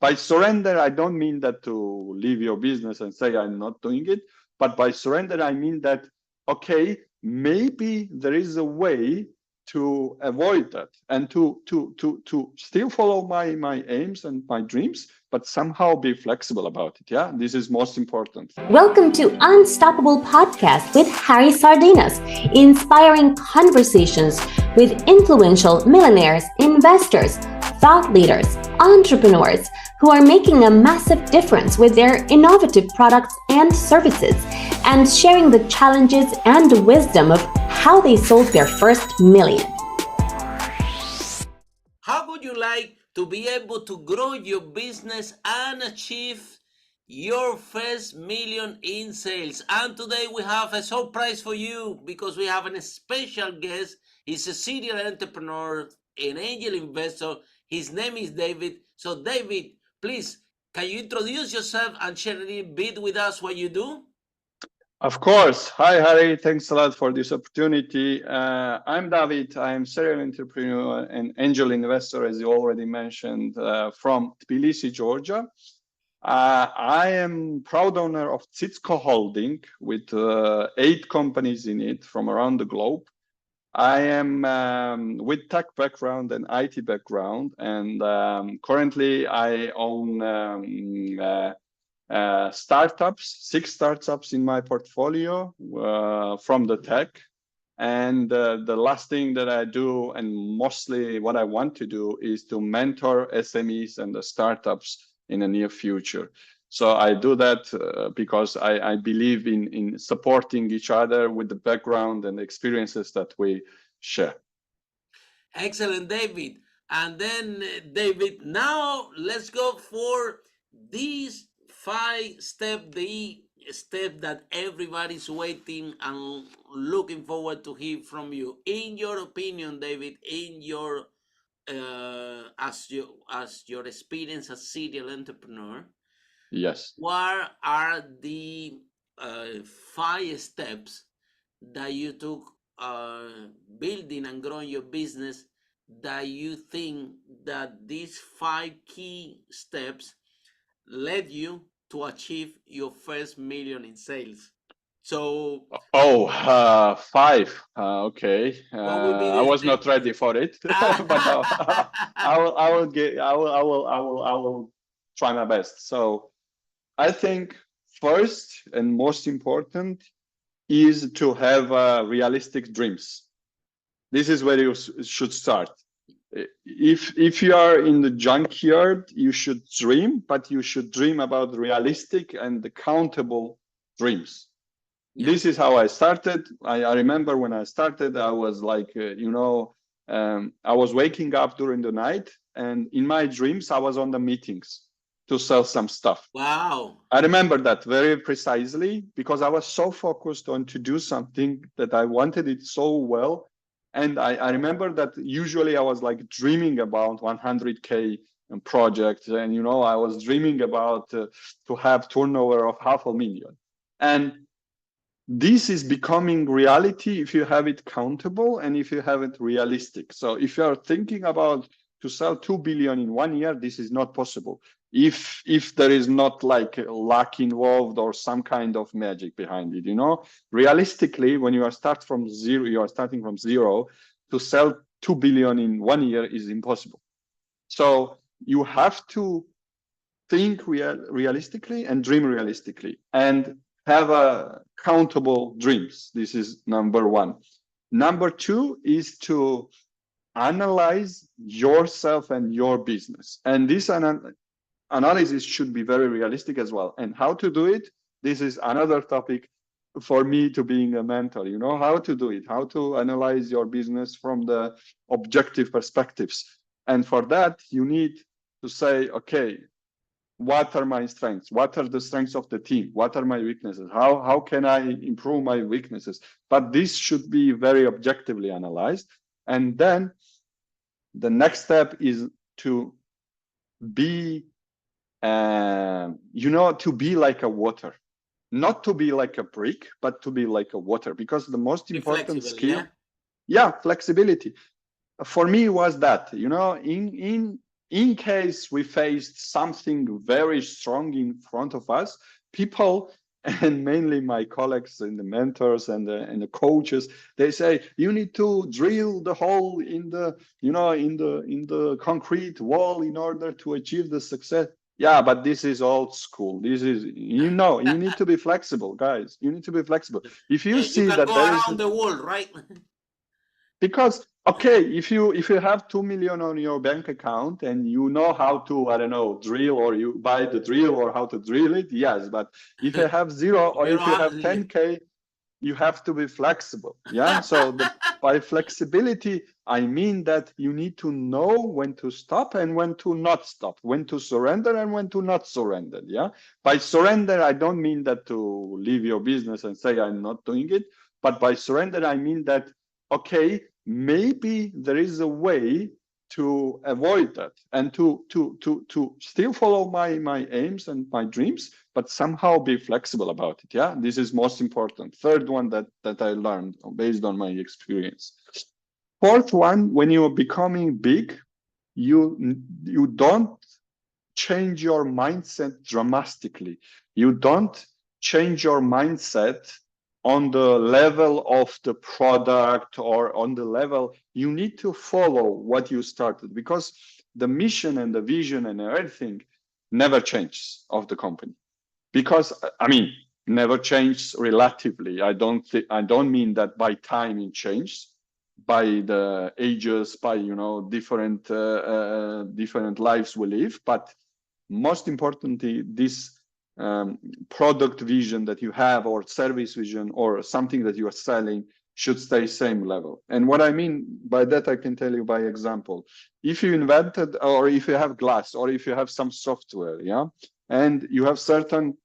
By surrender, I don't mean that to leave your business and say I'm not doing it, but by surrender, I mean that, okay, maybe there is a way to avoid that and to still follow my aims and my dreams, but somehow be flexible about it. Yeah, this is most important. Welcome to Unstoppable Podcast with Harry Sardinas, inspiring conversations with influential millionaires, investors, thought leaders, entrepreneurs who are making a massive difference with their innovative products and services, and sharing the challenges and wisdom of how they sold their first million. How would you like to be able to grow your business and achieve your first million in sales? And today we have a surprise for you because we have a special guest. He's a serial entrepreneur, an angel investor. His name is David. So David, please, can you introduce yourself and share a little bit with us what you do? Of course. Hi, Harry. Thanks a lot for this opportunity. I'm Davit. I'm serial entrepreneur and angel investor, as you already mentioned, from Tbilisi, Georgia. I am proud owner of Tsitsko Holding with 8 companies in it from around the globe. I am with tech background and IT background, and currently I own startups, 6 startups in my portfolio from the tech. And the last thing that I do, and mostly what I want to do, is to mentor SMEs and the startups in the near future. So I do that because I believe in supporting each other with the background and experiences that we share. Excellent, David. And then, David, now let's go for these 5 steps, the step that everybody's waiting and looking forward to hear from you. In your opinion, David, in your as your experience as serial entrepreneur, Yes. what are the 5 steps that you took building and growing your business that you think that these 5 key steps led you to achieve your first million in sales? So, 5. Okay. what would be I was not ready for it, but I will try my best. So I think first and most important is to have realistic dreams. This is where you should start. If you are in the junkyard, you should dream, but you should dream about realistic and accountable dreams. Yeah. This is how I started. I remember when I started, I was like, I was waking up during the night, and in my dreams, I was on the meetings to sell some stuff. Wow. I remember that very precisely because I was so focused on to do something that I wanted it so well. And I remember that usually I was like dreaming about 100K projects. And, I was dreaming about to have turnover of 500,000. And this is becoming reality if you have it countable and if you have it realistic. So if you are thinking about to sell 2 billion in 1 year, this is not possible. If there is not like luck involved or some kind of magic behind it, realistically, when you are starting from zero to sell 2 billion in 1 year is impossible. So you have to think realistically and dream realistically and have countable dreams. This is number 1. Number 2 is to analyze yourself and your business. And this analysis should be very realistic as well. And how to do it? This is another topic for me to being a mentor. How to do it, how to analyze your business from the objective perspectives. And for that, you need to say, okay, what are my strengths? What are the strengths of the team? What are my weaknesses? How can I improve my weaknesses? But this should be very objectively analyzed. And then the next step is to be, to be like a water, not to be like a brick, but to be like a water, because the most important skill, flexibility. For me was that, in in case we faced something very strong in front of us, people, and mainly my colleagues and the mentors and the coaches, they say you need to drill the hole in the in the concrete wall in order to achieve the success. Yeah, but this is old school. This is, you need to be flexible, guys. You need to be flexible. If you You see can that go there is, around the world, right? because okay, if you have 2 million on your bank account and you know how to, I don't know, drill, or you buy the drill or how to drill it, yes. But if you have zero, If or you don't if you have, have 10K, you have to be flexible. Yeah. So by flexibility, I mean that you need to know when to stop and when to not stop, when to surrender and when to not surrender. Yeah. By surrender, I don't mean that to leave your business and say I'm not doing it, but by surrender, I mean that, okay, maybe there is a way to avoid that and to still follow my aims and my dreams, but somehow be flexible about it. Yeah, this is most important. Third one that I learned based on my experience. Fourth one, when you are becoming big, you don't change your mindset dramatically. You don't change your mindset on the level of the product or on the level. You need to follow what you started, because the mission and the vision and everything never changes of the company. Because I mean, never changes relatively. I don't mean that by time it changes, by the ages, by different lives we live, but most importantly, this product vision that you have, or service vision, or something that you are selling, should stay same level. And what I mean by that, I can tell you by example. If you invented, or if you have glass, or if you have some software, yeah, and you have certain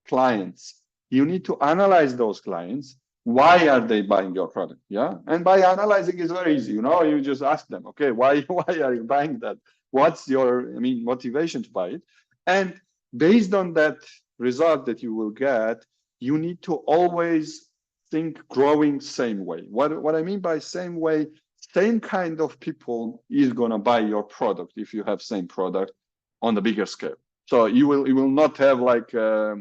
clients, you need to analyze those clients. Why are they buying your product? Yeah. And by analyzing is very easy. You just ask them, okay, why are you buying that? What's your, motivation to buy it? And based on that result that you will get, you need to always think growing same way. What I mean by same way, same kind of people is gonna buy your product if you have same product on the bigger scale. So you will not have like a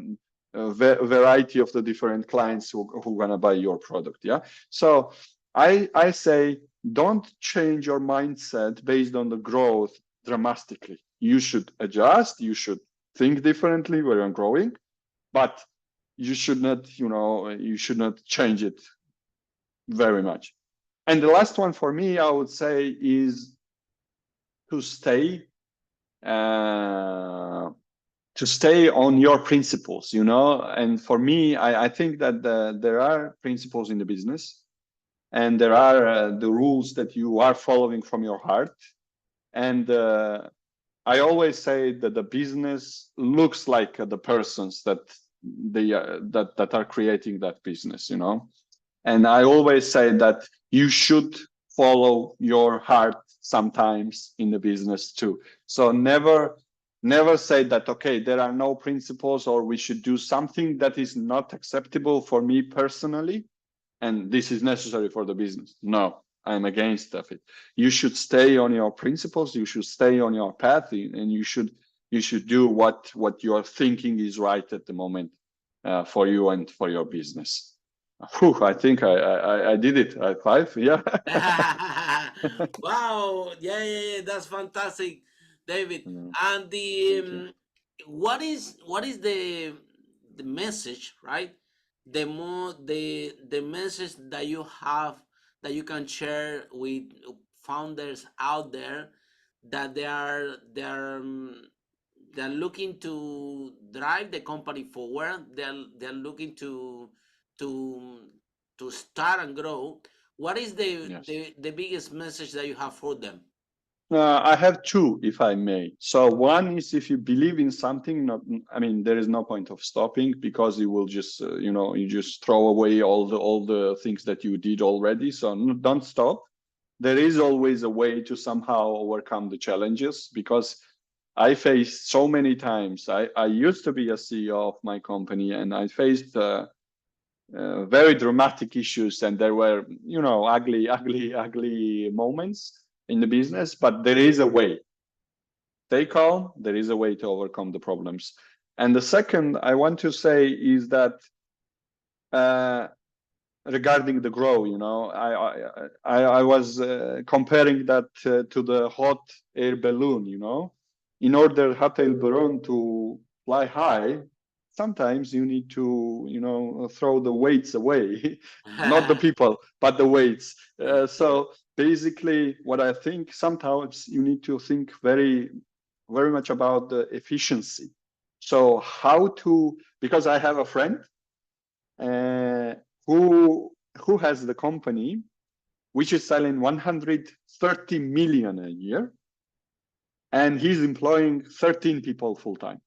variety of the different clients who want to buy your product. Yeah. So I say, don't change your mindset based on the growth dramatically. You should adjust. You should think differently when you're growing, but you should not, change it very much. And the last one for me, I would say, is to stay on your principles, and for me, I think that there are principles in the business, and there are the rules that you are following from your heart. And I always say that the business looks like the persons that they that are creating that business, and I always say that you should follow your heart sometimes in the business too. So never say that, okay, there are no principles, or we should do something that is not acceptable for me personally, and this is necessary for the business. No, I'm against of it. You should stay on your principles. You should stay on your path, and you should do what you're thinking is right at the moment for you and for your business. Whew, I think I did it. High five. Yeah. Wow. Yeah. That's fantastic, David. Mm, And thank you. what is the message, right? The message that you have, that you can share with founders out there, that they're looking to drive the company forward. They're looking to to start and grow. What is Yes. the biggest message that you have for them? I have two, if I may. So one is, if you believe in something, there is no point of stopping, because you will just, you just throw away all the things that you did already. So don't stop. There is always a way to somehow overcome the challenges, because I faced so many times. I used to be a CEO of my company, and I faced very dramatic issues, and there were, ugly moments in the business, but there is a way. stay calm. There is a way to overcome the problems. And the second I want to say is that regarding the grow, I was comparing that to the hot air balloon. In order hot air balloon to fly high, sometimes you need to throw the weights away, not the people, but the weights. So basically, what I think, sometimes you need to think very, very much about the efficiency. So because I have a friend who has the company which is selling 130 million a year, and he's employing 13 people full time,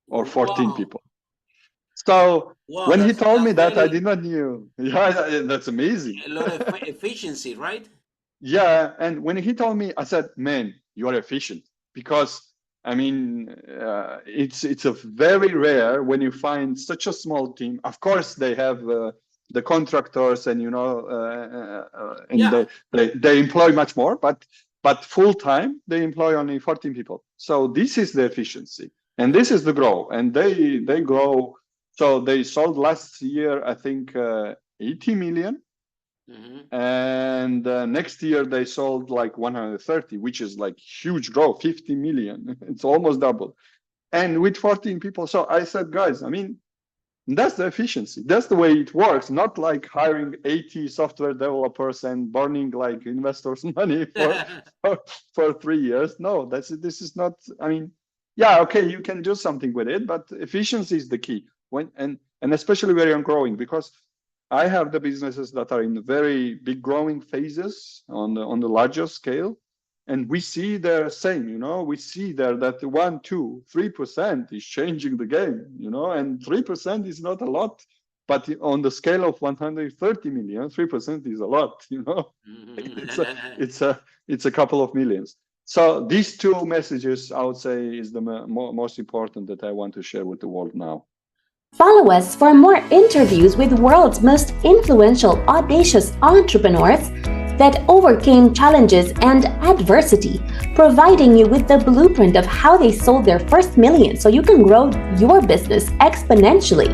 or 14 people. So when he told me that, I did not knew. Yeah, that's amazing. A lot of efficiency, right? Yeah, and when he told me, I said, "Man, you are efficient," because I mean, it's a very rare when you find such a small team. Of course, they have the contractors, and they employ much more, but full time they employ only 14 people. So this is the efficiency, and this is the grow, and they grow. So they sold last year, I think, 80 million. Mm-hmm. And next year they sold like 130, which is like huge growth, 50 million. It's almost double. And with 14 people. So I said, guys, I mean, that's the efficiency. That's the way it works. Not like hiring 80 software developers and burning like investors' money for 3 years. No, this is not, I mean, yeah, okay, you can do something with it, but efficiency is the key. And especially when you're growing, because I have the businesses that are in very big growing phases on the larger scale, and we see the same. We see there that 1%, 2%, 3% is changing the game. And 3% is not a lot, but on the scale of 130 million, 3% is a lot. It's a couple of millions. So these two messages, I would say, is the most important that I want to share with the world now. Follow us for more interviews with the world's most influential, audacious entrepreneurs that overcame challenges and adversity, providing you with the blueprint of how they sold their first million so you can grow your business exponentially.